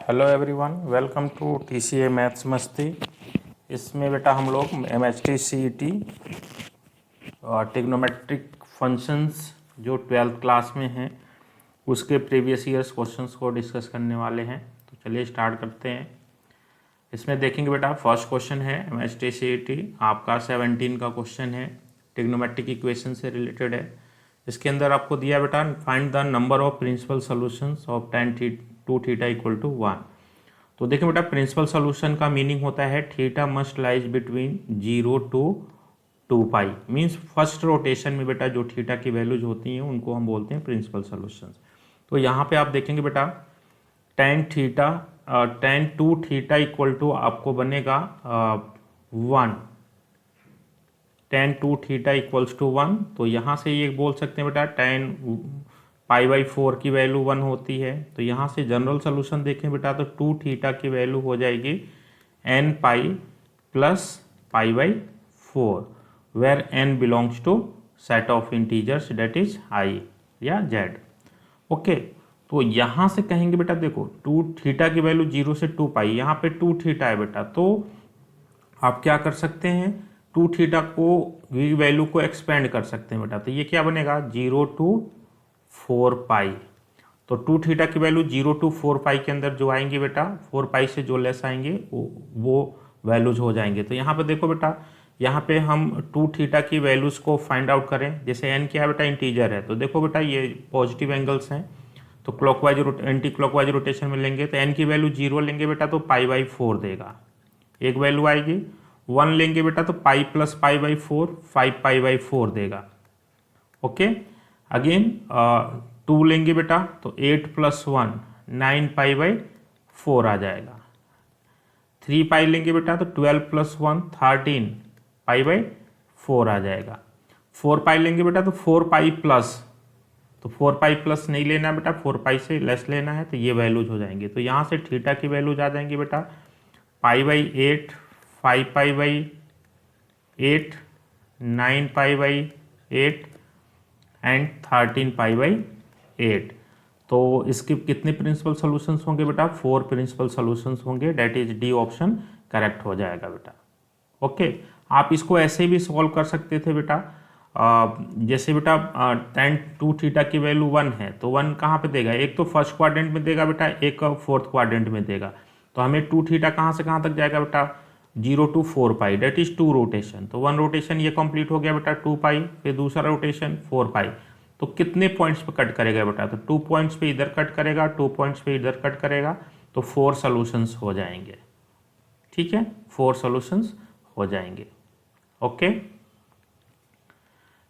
Hello everyone, welcome to TCA maths Masti. इसमें बेटा हम लोग MHT CET और ट्रिग्नोमेट्रिक फंक्शंस जो 12th क्लास में हैं उसके प्रीवियस ईयर्स क्वेश्चंस को डिस्कस करने वाले हैं। तो चलिए स्टार्ट करते हैं। इसमें देखेंगे बेटा, फर्स्ट क्वेश्चन है MHT CET आपका 17 का क्वेश्चन है, ट्रिग्नोमेट्रिक इक्वेशन से रिलेटेड है। इसके अंदर आपको दिया बेटा, find the number of principal solutions of tan 2 theta equal to 1। तो देखिए बेटा, प्रिंसिपल सॉल्यूशन का मीनिंग होता है theta must lies between 0 to 2 pi. Means first rotation में बेटा जो थीटा की वैल्यूज होती हैं उनको हम बोलते हैं प्रिंसिपल सॉल्यूशंस। तो यहाँ पे आप देखेंगे बेटा, tan 2 थीटा इक्वल टू आपको बनेगा 1, tan 2 थीटा इक्वल्स टू 1। तो यहाँ से ये बोल सकते हैं बेटा tan π/4 की वैल्यू 1 होती है। तो यहाँ से जनरल सोल्यूशन देखें बेटा तो 2 थीटा की वैल्यू हो जाएगी n pi plus π/4 where n belongs to set of integers that is i या z। ओके, तो यहाँ से कहेंगे बेटा देखो 2 थीटा की वैल्यू 0 से 2 पाई, यहाँ पे 2 थीटा है बेटा, तो आप क्या कर सकते हैं 2 थीटा को वैल्यू को एक्सपेंड कर सकते हैं बेटा। तो ये क्या बनेगा 0 to 4 पाई। तो 2 थीटा की वैल्यू 0 to 4 पाई के अंदर जो आएंगे बेटा, 4 पाई से जो लेस आएंगे वो वैल्यूज हो जाएंगे। तो यहाँ पे देखो बेटा, यहाँ पे हम 2 थीटा की वैल्यूज को फाइंड आउट करें। जैसे n क्या है बेटा, इंटीजर है, तो देखो बेटा ये पॉजिटिव एंगल्स हैं, तो क्लॉकवाइज एंटी क्लॉकवाइज रोटेशन में लेंगे तो n की वैल्यू 0 लेंगे बेटा तो π/4 देगा, एक वैल्यू आएगी। 1 लेंगे बेटा तो पाई प्लस π/4 5 π/4 देगा। ओके, अगेन 2 लेंगे बेटा तो 8 + 1 9 π/4 आ जाएगा। 3 पाई लेंगे बेटा तो 12 + 1 13 π/4 आ जाएगा। 4 पाई लेंगे बेटा तो 4 पाई प्लस, तो 4 पाई प्लस नहीं लेना बेटा, 4 पाई से लेस लेना है, तो ये वैल्यूज हो जाएंगे। तो यहाँ से थीटा की वैल्यूज आ जाएंगी बेटा π/8 5 π/8 9 π/8 एंड 13 π/8। तो इसके कितने प्रिंसिपल सॉल्यूशंस होंगे बेटा, 4 प्रिंसिपल सॉल्यूशंस होंगे, that is D option correct हो जाएगा बेटा। ओके, आप इसको ऐसे भी सॉल्व कर सकते थे बेटा। जैसे बेटा tan 2 थीटा की वैल्यू 1 है, तो 1 कहाँ पे देगा, एक तो फर्स्ट क्वाड्रेंट में देगा बेटा, एक फोर्थ क्वाड्रेंट में देगा। तो हमें 2 थीटा कहाँ से कहाँ तक जाएगा बेटा, 0 to 4 pi, that is 2 rotation. तो 1 रोटेशन ये कंप्लीट हो गया बेटा 2 पाई, फिर दूसरा रोटेशन 4 पाई। तो कितने पॉइंट्स पे कट करेगा बेटा, तो 2 पॉइंट्स पे इधर कट करेगा, 2 पॉइंट्स पे इधर कट करेगा, तो 4 सॉल्यूशंस हो जाएंगे। ठीक है, 4 सॉल्यूशंस हो जाएंगे। ओके,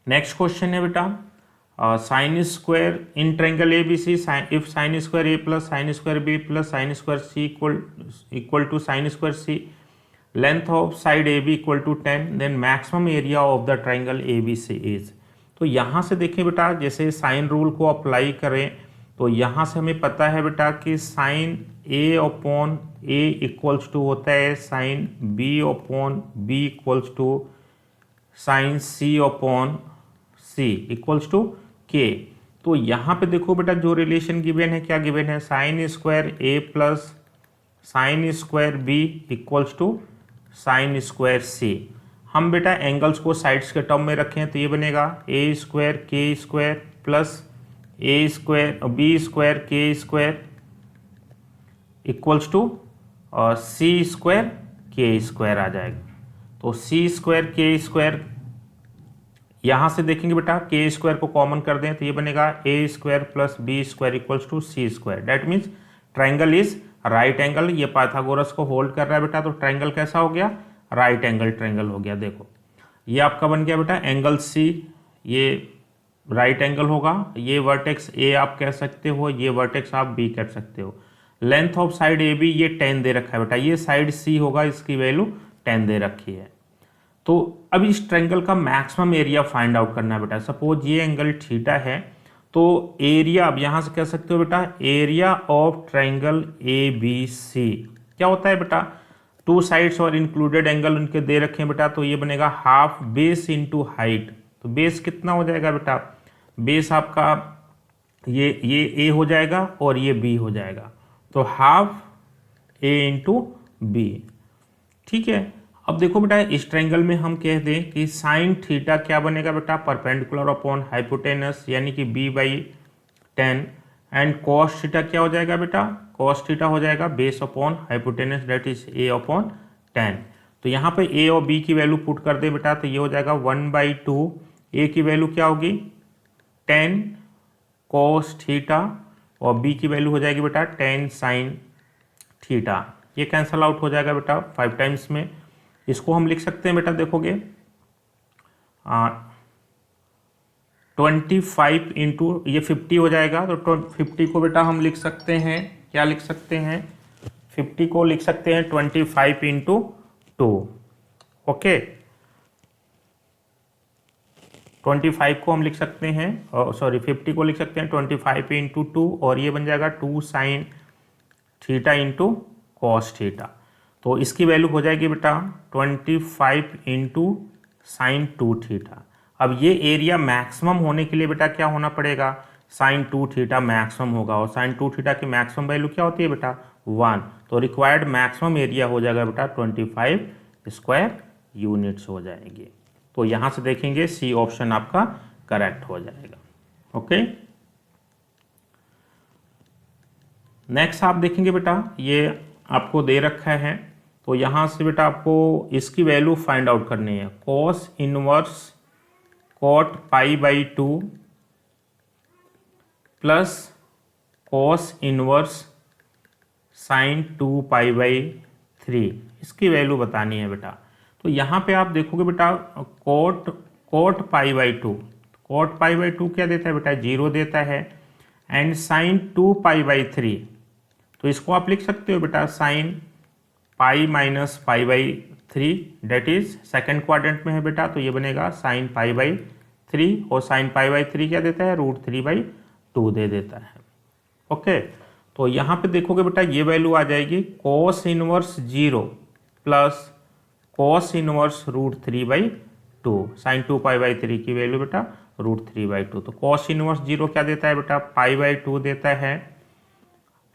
नेक्स्ट क्वेश्चन है बेटा, sine square in triangle ABC if sine square A plus sine square B plus sine square C equal to sine square C, length of side AB equal to 10, then maximum area of the triangle ABC is. तो यहाँ से देखें बेटा, जैसे sine rule को apply करें तो यहाँ से हमें पता है बेटा कि साइन A/A इक्वल्स टू होता है sine B/B equals to sine C/C equals to K। तो यहाँ पे देखो बेटा, जो रिलेशन गिवन है, क्या गिवन है, sine square A plus sine square B equals to sine square C। हम बेटा एंगल्स को साइड्स के टर्म में रखें तो ये बनेगा A² K² plus A² B² K² equals to C² K² आ जाएगा। तो C² K² यहाँ से देखेंगे बेटा, K² को कॉमन कर दें तो ये बनेगा A² plus B² equals to C²। That means triangle is right angle. ये पाइथागोरस को होल्ड कर रहा है बेटा, तो ट्राइंगल कैसा हो गया, राइट एंगल ट्राइंगल हो गया। देखो ये आपका बन गया बेटा एंगल C, ये राइट एंगल होगा, ये वर्टेक्स A आप कह सकते हो, ये वर्टेक्स आप B कह सकते हो। लेंथ ऑफ साइड AB ये 10 दे रखा है बेटा, ये साइड C होगा, इसकी वैल्यू 10 दे रखी है। तो अब इस ट्रायंगल का मैक्सिमम एरिया फाइंड आउट करना है बेटा। सपोज ये एंगल थीटा है, तो एरिया अब यहाँ से कह सकते हो बेटा, एरिया ऑफ ट्रायंगल ABC क्या होता है बेटा, 2 साइड्स और इंक्लूडेड एंगल उनके दे रखे हैं बेटा, तो ये बनेगा हाफ बेस इंटू हाइट। तो बेस कितना हो जाएगा बेटा, बेस आपका ये A हो जाएगा और ये B हो जाएगा, तो हाफ ए इंटू बी। ठीक है, अब देखो बेटा इस ट्रायंगल में हम कह दें कि साइन थीटा क्या बनेगा बेटा, परपेंडिकुलर अपॉन हाइपोटेनस यानी कि B by 10, and cos theta क्या हो जाएगा बेटा, कॉस थीटा हो जाएगा base upon hypotenuse that is A upon 10। तो यहाँ पे ए और बी की वैल्यू पुट कर दे बेटा, तो ये हो जाएगा 1/2, ए की वैल्यू क्या होगी 10 कॉस थीटा और बी की वैल्यू हो जाएगी बेटा 10 साइन थीटा। ये कैंसल आउट हो जाएगा बेटा 5 टाइम्स में। इसको हम लिख सकते हैं बेटा, देखोगे 25 इंटू ये 50 हो जाएगा, तो 50 को बेटा हम लिख सकते हैं, क्या लिख सकते हैं, 50 को लिख सकते हैं 25 इंटू 2। ओके, 25 को हम लिख सकते हैं, सॉरी 50 को लिख सकते हैं 25 इंटू 2, और ये बन जाएगा 2 sine theta into cos theta. तो इसकी वैल्यू हो जाएगी बेटा 25 इंटू साइन 2 थीटा। अब ये एरिया मैक्सिमम होने के लिए बेटा क्या होना पड़ेगा, साइन 2 थीटा मैक्सिमम होगा, और साइन 2 थीटा की मैक्सिमम वैल्यू क्या होती है बेटा 1। तो रिक्वायर्ड मैक्सिमम एरिया हो जाएगा बेटा 25 स्क्वायर यूनिट्स हो जाएंगे। तो यहाँ से देखेंगे सी ऑप्शन आपका करेक्ट हो जाएगा। ओके, नेक्स्ट आप देखेंगे बेटा, ये आपको दे रखा है, तो यहाँ से बेटा आपको इसकी वैल्यू फाइंड आउट करनी है। Cos inverse cot pi by 2 plus cos inverse sine 2 pi by 3, इसकी वैल्यू बतानी है बेटा। तो यहाँ पे आप देखोगे बेटा cot pi by 2, cot pi by 2 क्या देता है बेटा 0 देता है, एंड साइन 2 पाई बाई 3, तो इसको आप लिख सकते हो बेटा sine pi minus pi by 3, that is second quadrant में है बेटा, तो ये बनेगा साइन पाई बाई 3, और साइन पाई बाई 3 क्या देता है √3/2 दे देता है। ओके, तो यहाँ पे देखोगे बेटा ये वैल्यू आ जाएगी cos inverse 0 plus cos inverse √3/2, sine 2 pi by 3 की वैल्यू बेटा √3/2। तो कॉस इनवर्स 0 क्या देता है बेटा π/2 देता है,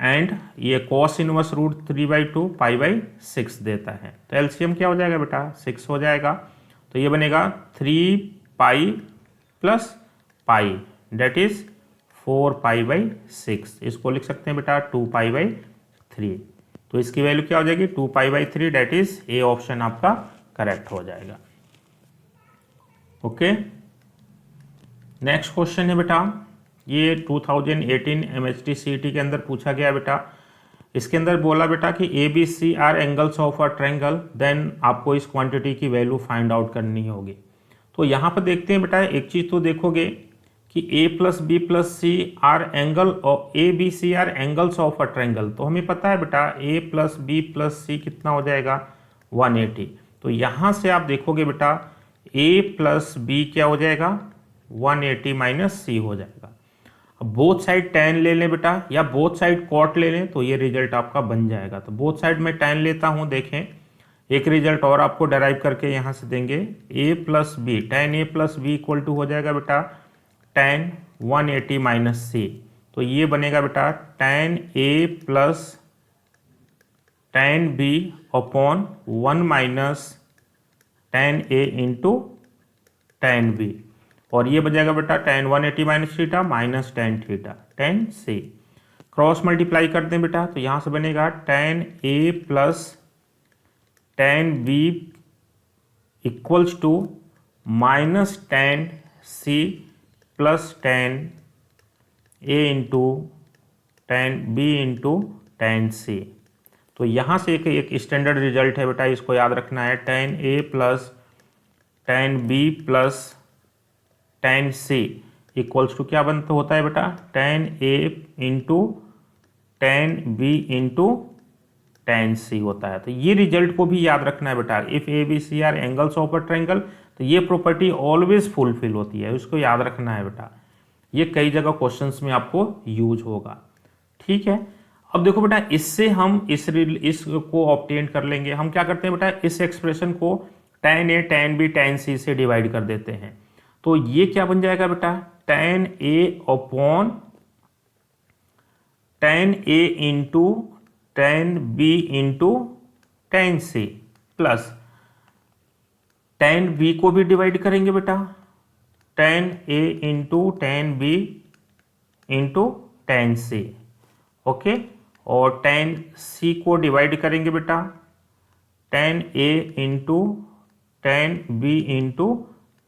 एंड ये कॉस इनवर्स √3/2 π/6 देता है। तो एलसीएम क्या हो जाएगा बेटा 6 हो जाएगा, तो ये बनेगा 3π प्लस पाई डेट इज 4π/6। इसको लिख सकते हैं बेटा 2π/3। तो इसकी वैल्यू क्या हो जाएगी 2π/3, डेट इज ए ऑप्शन आपका करेक्ट हो जाएगा। ओके, नेक्स्ट क्वेश्चन है बेटा, ये 2018 MHT CET के अंदर पूछा गया बेटा। इसके अंदर बोला बेटा कि ABC are angles of a triangle, then आपको इस क्वांटिटी की वैल्यू फाइंड आउट करनी होगी। तो यहाँ पर देखते हैं बेटा, एक चीज़ तो देखोगे कि A plus B plus C are angle और ABC are angles of a triangle. तो हमें पता है बेटा A plus B plus C कितना हो जाएगा 180। तो यहाँ से आप देखोगे बेटा A प्लस बी क्या हो जाएगा 180 माइनस सी हो जाएगा। अब बोथ साइड tan ले लें बेटा, या बोथ साइड cot ले लें, तो ये रिजल्ट आपका बन जाएगा। तो बोथ साइड में tan लेता हूँ, देखें एक रिजल्ट और आपको डराइव करके यहाँ से देंगे A plus B, tan A plus B equal to हो जाएगा बेटा tan 180 माइनस सी। तो ये बनेगा बेटा tan A plus tan B upon 1 minus tan A into tan B, और ये बन जाएगा बेटा tan 180 minus theta minus tan theta tan C। Cross multiply कर दें बेटा, तो यहाँ से बनेगा tan A plus tan B equals to minus tan C plus tan A into tan B into tan C। तो यहाँ से एक स्टैंडर्ड रिजल्ट है बेटा, इसको याद रखना है, tan A plus tan B plus tan C equals to क्या बनता होता है बेटा tan A into tan B into tan C होता है। तो ये रिजल्ट को भी याद रखना है बेटा, if ABC are angles of a triangle, तो ये प्रॉपर्टी ऑलवेज फुलफिल होती है, इसको याद रखना है बेटा। ये कई जगह क्वेश्चंस में आपको यूज होगा, ठीक है। अब देखो बेटा, इससे हम इसको ऑब्टेन कर लेंगे। हम क्या करते हैं बेटा, इस एक्सप्रेशन को tan A tan B tan C से डिवाइड कर देते हैं। तो ये क्या बन जाएगा बेटा tan A upon tan A into tan b into tan c plus tan b को भी डिवाइड करेंगे बेटा, tan a into tan b into tan c, okay. और tan c को डिवाइड करेंगे बेटा tan a into tan b into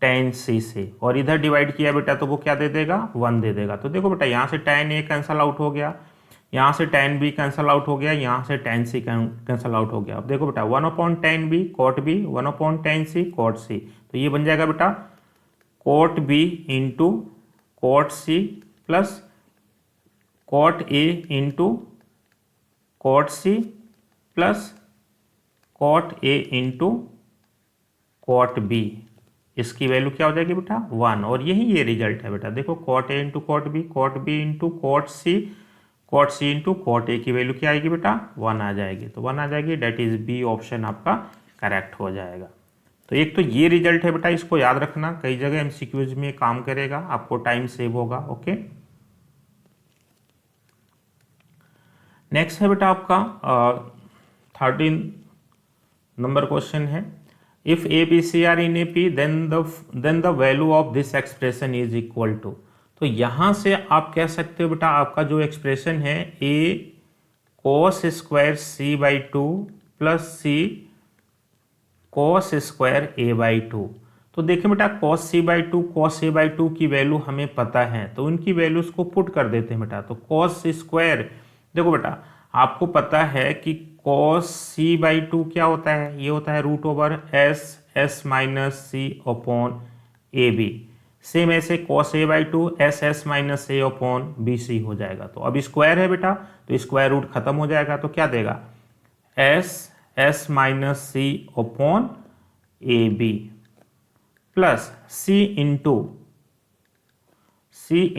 tan c से, और इधर डिवाइड किया बेटा तो वो क्या दे देगा, 1 दे देगा। तो देखो बेटा यहाँ से tan a कैंसल आउट हो गया, यहाँ से tan b कैंसल आउट हो गया, यहाँ से tan c कैंसल आउट हो गया। अब देखो बेटा 1/tan b cot b, 1/tan c cot c, तो ये बन जाएगा बेटा cot b into cot c plus cot a into cot c plus cot a into cot b। इसकी वैल्यू क्या हो जाएगी बेटा 1, और यही ये रिजल्ट है बेटा। देखो cot a into cot b into cot c into cot a की वैल्यू क्या आएगी बेटा 1 आ जाएगी, तो 1 आ जाएगी, डेट इज बी ऑप्शन आपका करेक्ट हो जाएगा। तो एक तो ये रिजल्ट है बेटा, इसको याद रखना, कई जगह एमसीक्यूज में काम करेगा, आपको टाइम सेव होगा, ओके। नेक्स्ट है बेटा आपका 13 नंबर क्वेश्चन है, if A B C are in A P then the value of this expression is equal to. तो यहाँ से आप कह सकते हो बेटा आपका जो एक्सप्रेशन है A cos square C by two plus C cos square A by two. तो देखिए बेटा cos c by two cos a by two की वैल्यू हमें पता है, तो उनकी वैल्यूज को पुट कर देते हैं बेटा। तो cos स्क्वायर, देखो बेटा आपको पता है कि cos c बाई टू क्या होता है, ये होता है √s minus C upon A B. Same ऐसे cos a by two s minus a upon B C हो जाएगा। तो अब स्क्वायर है बेटा, तो स्क्वायर रूट खत्म हो जाएगा, तो क्या देगा s minus C upon A B plus c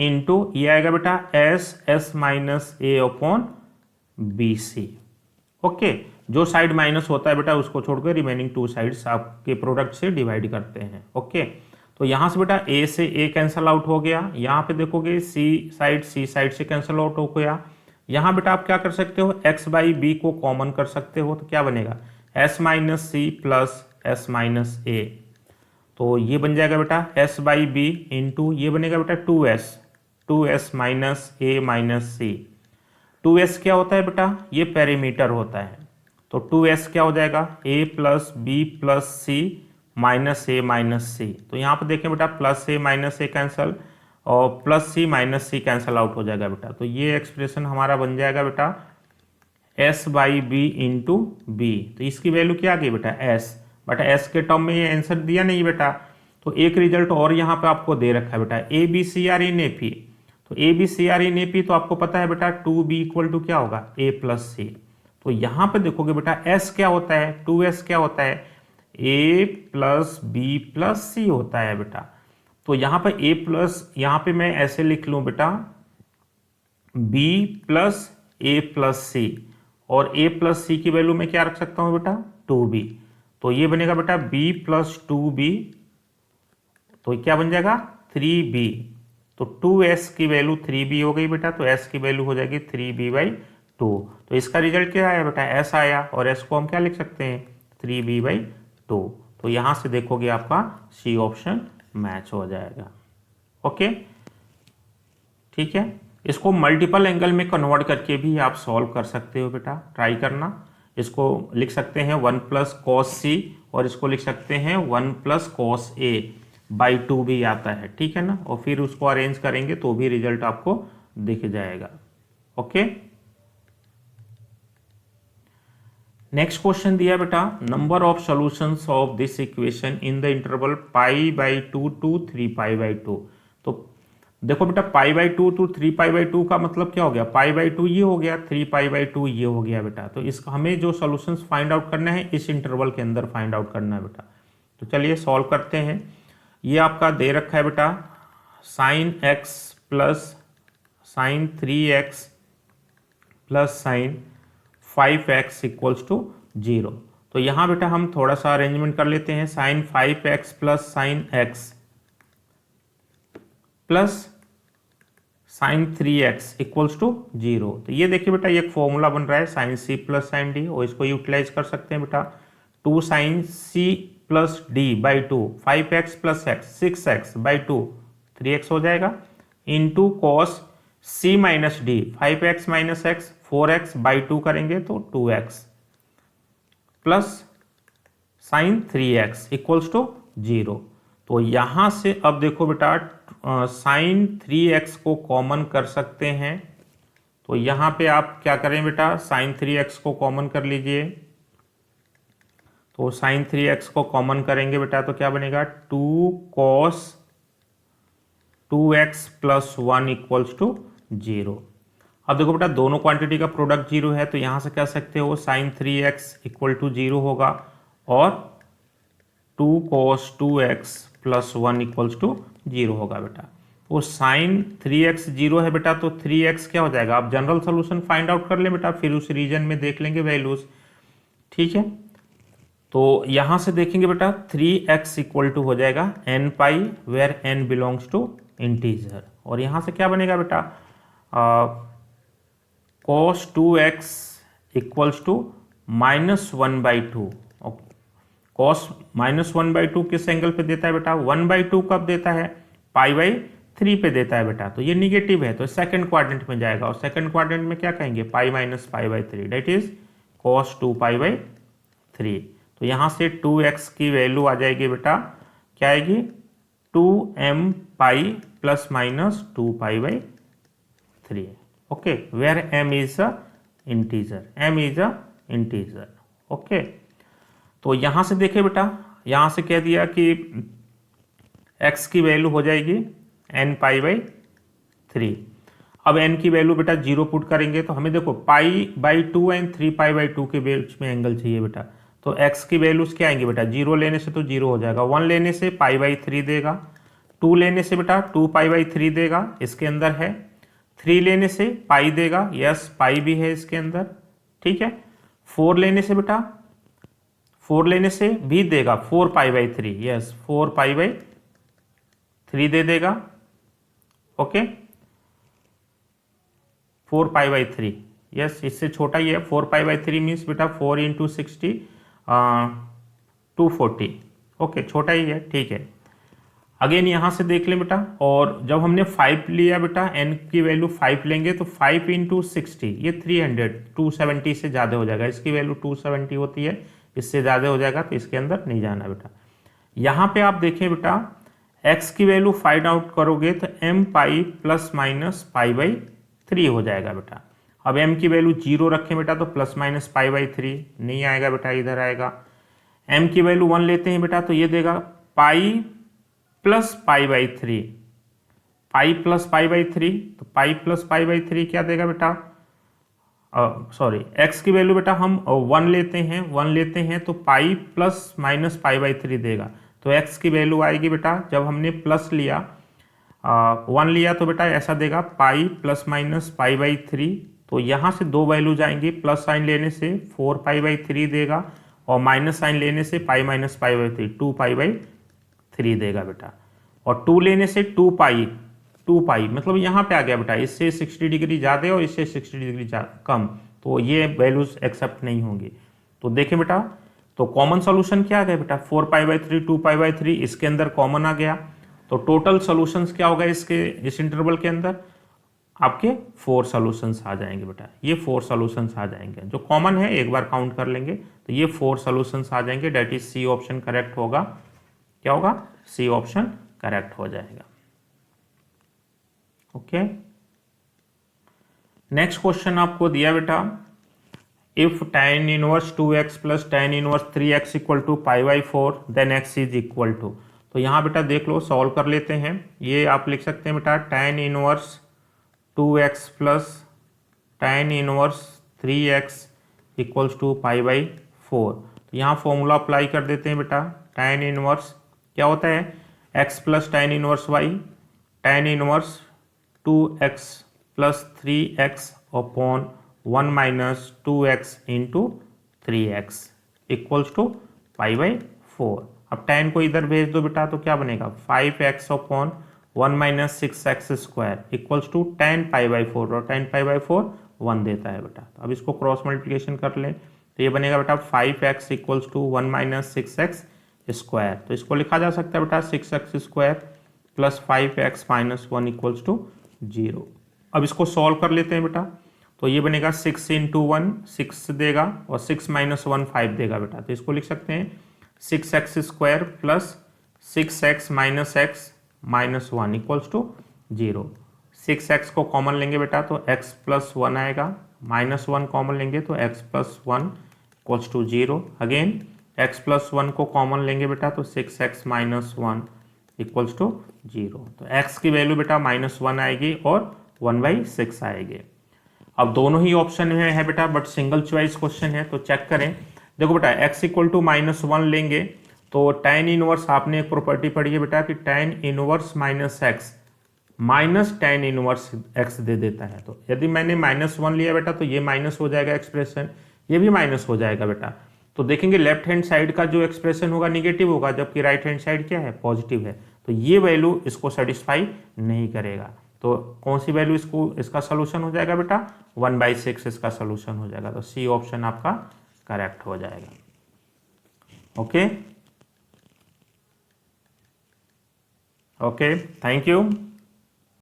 into ये आएगा बेटा s minus a upon B C, okay. जो साइड माइनस होता है बेटा उसको छोड़कर रिमेनिंग टू साइड्स आपके प्रोडक्ट से डिवाइड करते हैं, ओके। तो यहाँ से बेटा a से a कैंसल आउट हो गया, यहाँ पे देखोगे c साइड से कैंसल आउट हो गया। यहाँ बेटा आप क्या कर सकते हो, x बाई बी को कॉमन कर सकते हो, तो क्या बनेगा s minus C plus s minus A. तो ये बन जाएगा बेटा s बाई बी इंटू ये बनेगा बेटा 2s minus A minus C. 2s क्या होता है बेटा, ये पेरीमीटर होता है, तो 2s क्या हो जाएगा a plus B plus C minus A minus C. तो यहाँ पर देखें बेटा plus A minus A cancel और plus C minus C cancel out हो जाएगा बेटा। तो ये एक्सप्रेशन हमारा बन जाएगा बेटा s by B into B. तो इसकी वैल्यू क्या आ गई बेटा s, बट s के टर्म में ये आंसर दिया नहीं बेटा। तो एक रिजल्ट और यहाँ पे आपको दे रखा है बेटा A B C are in A P. तो A B C are in A P तो आपको पता है बेटा 2b इक्वल टू क्या होगा a प्लस सी। तो यहाँ पे देखोगे बेटा s क्या होता है, 2s क्या होता है a प्लस बी प्लस सी होता है बेटा। तो यहाँ पे a प्लस, यहाँ पे मैं ऐसे लिख लूँ बेटा b प्लस a प्लस सी, और a प्लस सी की वैल्यू मैं क्या रख सकता हूँ बेटा 2b। तो ये बनेगा बेटा b प्लस 2b, तो क्या बन जाएगा 3b। तो 2s की वैल्यू 3b हो गई बेटा, तो s की वैल्यू हो जाएगी 3b बाई 2। तो इसका रिजल्ट क्या आया बेटा s आया, और s को हम क्या लिख सकते हैं 3b बाई 2। तो यहाँ से देखोगे आपका सी ऑप्शन मैच हो जाएगा, ओके ठीक है। इसको मल्टीपल एंगल में कन्वर्ट करके भी आप सॉल्व कर सकते हो बेटा, ट्राई करना। इसको लिख सकते हैं 1 प्लस कॉस सी, और इसको लिख सकते हैं 1 प्लस कॉस ए बाई 2 भी आता है, ठीक है ना। और फिर उसको अरेंज करेंगे तो भी रिजल्ट आपको दिख जाएगा, ओके। नेक्स्ट क्वेश्चन दिया बेटा number of solutions of this equation in the interval pi by 2 to 3 pi by 2। तो देखो बेटा pi by 2 to 3 pi by 2 का मतलब क्या हो गया, पाई बाई 2 ये हो गया, 3 पाई बाई 2 ये हो गया बेटा। तो इसका हमें जो सॉल्यूशंस फाइंड आउट करना है इस इंटरवल के अंदर फाइंड आउट करना है बेटा। तो चलिए सॉल्व करते हैं। ये आपका दे रखा है बेटा sine x plus sine 3x plus sine 5x equals to 0। तो यहाँ बेटा हम थोड़ा सा अरेंजमेंट कर लेते हैं, sine 5x plus sine x plus sine 3x equals to 0। तो ये देखिए बेटा ये एक फॉर्मूला बन रहा है sine C plus sine D, और इसको यूटिलाइज कर सकते हैं बेटा। 2 sine C plus D by 2, 5x plus x 6x by 2 3x हो जाएगा, into cos C minus D 5x minus x 4x by 2 करेंगे तो 2x plus sine 3x equals to 0। तो यहां से अब देखो बेटा साइन 3x को कॉमन कर सकते हैं। तो यहां पे आप क्या करें बेटा, साइन 3x को कॉमन कर लीजिए। तो साइन 3x को कॉमन करेंगे बेटा तो क्या बनेगा, 2 cos 2x plus 1 equals to 0। अब देखो बेटा दोनों क्वांटिटी का प्रोडक्ट 0 है, तो यहां से कह सकते हो साइन 3x इक्वल टू 0 होगा, और 2 cos 2x plus 1 equals to 0 होगा बेटा। तो साइन 3x 0 है बेटा, तो 3x क्या हो जाएगा, आप जनरल सोल्यूशन फाइंड आउट कर ले बेटा, फिर उस रीजन में देख लेंगे वैल्यूज, ठीक है। तो यहां से देखेंगे बेटा 3x इक्वल टू हो जाएगा n pi where n belongs to integer, और यहां से क्या बनेगा बेटा cos 2x equals to -1/2। cos -1/2 किस एंगल पे देता है बेटा, 1/2 कब देता है, π/3 पे देता है बेटा। तो ये निगेटिव है तो सेकंड क्वाड्रेंट में जाएगा, और सेकंड क्वाड्रेंट में क्या कहेंगे, π माइनस π/3 डेट इज cos 2π/3। तो यहां से 2x की वैल्यू आ जाएगी बेटा, क्या आएगी 2m pi plus minus 2π/3। Okay, where m is a integer, m is a integer. Okay, तो यहां से देखे बेटा, यहां से कह दिया कि x की वैल्यू हो जाएगी n π/3। अब n की वैल्यू बेटा 0 पुट करेंगे तो हमें देखो π/2 एंड 3π/2 के बीच में एंगल चाहिए बेटा। तो x की वैल्यूज क्या आएंगे बेटा, 0 लेने से तो 0 हो जाएगा, 1 लेने से π/3 देगा, 2 लेने से बेटा 2π/3 देगा, इसके अंदर है, 3 लेने से पाई देगा, यस पाई भी है इसके अंदर, ठीक है। 4 लेने से बेटा 4 लेने से भी देगा 4π/3, यस 4π/3 दे देगा, ओके 4π/3, यस इससे छोटा ही है, 4π/3 मीन्स बेटा 4 × 60 240, ओके छोटा ही है, ठीक है। अगेन यहां से देख लें बेटा, और जब हमने 5 लिया बेटा, n की वैल्यू 5 लेंगे तो 5 × 60 ये 300 270 से ज़्यादा हो जाएगा, इसकी वैल्यू 270 होती है, इससे ज़्यादा हो जाएगा तो इसके अंदर नहीं जाना बेटा। यहाँ पे आप देखें बेटा x की वैल्यू फाइंड आउट करोगे तो m पाई प्लस माइनस π/3 हो जाएगा बेटा। अब m की वैल्यू 0 रखें बेटा तो प्लस माइनस π/3 नहीं आएगा बेटा, इधर आएगा। m की वैल्यू 1 लेते हैं बेटा तो ये देगा पाई प्लस π/3, पाई प्लस π/3, तो पाई प्लस π/3 क्या देगा बेटा, सॉरी x की वैल्यू बेटा हम 1 लेते हैं तो पाई प्लस माइनस π/3 देगा। तो x की वैल्यू आएगी बेटा, जब हमने प्लस लिया 1 लिया तो बेटा ऐसा देगा पाई प्लस माइनस π/3। तो यहाँ से दो वैल्यू जाएंगी, प्लस साइन लेने से 4π/3 देगा, और माइनस साइन लेने से पाई माइनस π/3 2π/3 देगा बेटा, और 2 लेने से 2 पाई मतलब यहाँ पे आ गया बेटा, इससे 60 डिग्री ज़्यादा और इससे 60 डिग्री कम, तो ये वैल्यूज एक्सेप्ट नहीं होंगी। तो देखें बेटा, तो कॉमन सॉल्यूशन क्या आ गया बेटा, 4π/3 2π/3 इसके अंदर कॉमन आ गया। तो टोटल सॉल्यूशंस क्या होगा इसके, इस इंटरवल के अंदर आपके 4 सॉल्यूशंस आ जाएंगे बेटा, ये 4 सॉल्यूशंस आ जाएंगे, जो कॉमन है एक बार काउंट कर लेंगे तो ये 4 सॉल्यूशंस आ जाएंगे, that is C option correct होगा। क्या होगा, सी ऑप्शन करेक्ट हो जाएगा। ओके, नेक्स्ट क्वेश्चन आपको दिया बेटा, if tan inverse 2x plus tan inverse 3x equal to π/4 then x is equal to. तो यहाँ बेटा देख लो, सॉल्व कर लेते हैं। ये आप लिख सकते हैं बेटा tan inverse 2x plus tan inverse 3x equals to π/4। तो यहाँ फॉर्मूला अप्लाई कर देते हैं बेटा, tan इनवर्स क्या होता है, x plus tan inverse y, tan inverse 2x plus 3x upon 1 minus 2x into 3x equals to π/4। अब tan को इधर भेज दो बेटा तो क्या बनेगा 5x upon 1 minus 6x² equals to tan π/4 और tan π/4 1 देता है बेटा। तो अब इसको क्रॉस मल्टीप्लिकेशन कर लें तो ये बनेगा बेटा 5x equals to 1 minus 6x²। तो इसको लिखा जा सकता है बेटा 6x² plus 5x minus 1 equals to 0। अब इसको सॉल्व कर लेते हैं बेटा। तो ये बनेगा 6 इंटू 1 6 देगा और 6 माइनस 1 5 देगा बेटा। तो इसको लिख सकते हैं 6x² plus 6x minus x minus 1 equals to 0। 6x को कॉमन लेंगे बेटा तो x प्लस 1 आएगा, माइनस 1 कॉमन लेंगे तो x plus 1 equals to 0। Again x plus 1 को कॉमन लेंगे बेटा तो 6x माइनस 1 इक्वल्स टू 0। तो x की वैल्यू बेटा माइनस 1 आएगी और 1/6 आएगी। अब दोनों ही ऑप्शन में है बेटा बट सिंगल चॉइस क्वेश्चन है तो चेक करें। देखो बेटा x इक्वल टू माइनस 1 लेंगे तो tan इनवर्स आपने एक प्रॉपर्टी पढ़ी है बेटा कि tan inverse minus x minus tan inverse x दे देता है। तो यदि मैंने -1 लिया बेटा तो ये माइनस हो जाएगा एक्सप्रेशन, ये भी माइनस हो जाएगा बेटा। तो देखेंगे लेफ्ट हैंड साइड का जो एक्सप्रेशन होगा निगेटिव होगा जबकि राइट हैंड साइड क्या है पॉजिटिव है। तो ये वैल्यू इसको सेटिस्फाई नहीं करेगा। तो कौन सी वैल्यू इसका सोल्यूशन हो जाएगा बेटा 1/6 इसका सोल्यूशन हो जाएगा। तो सी ऑप्शन आपका करेक्ट हो जाएगा। Okay, thank you.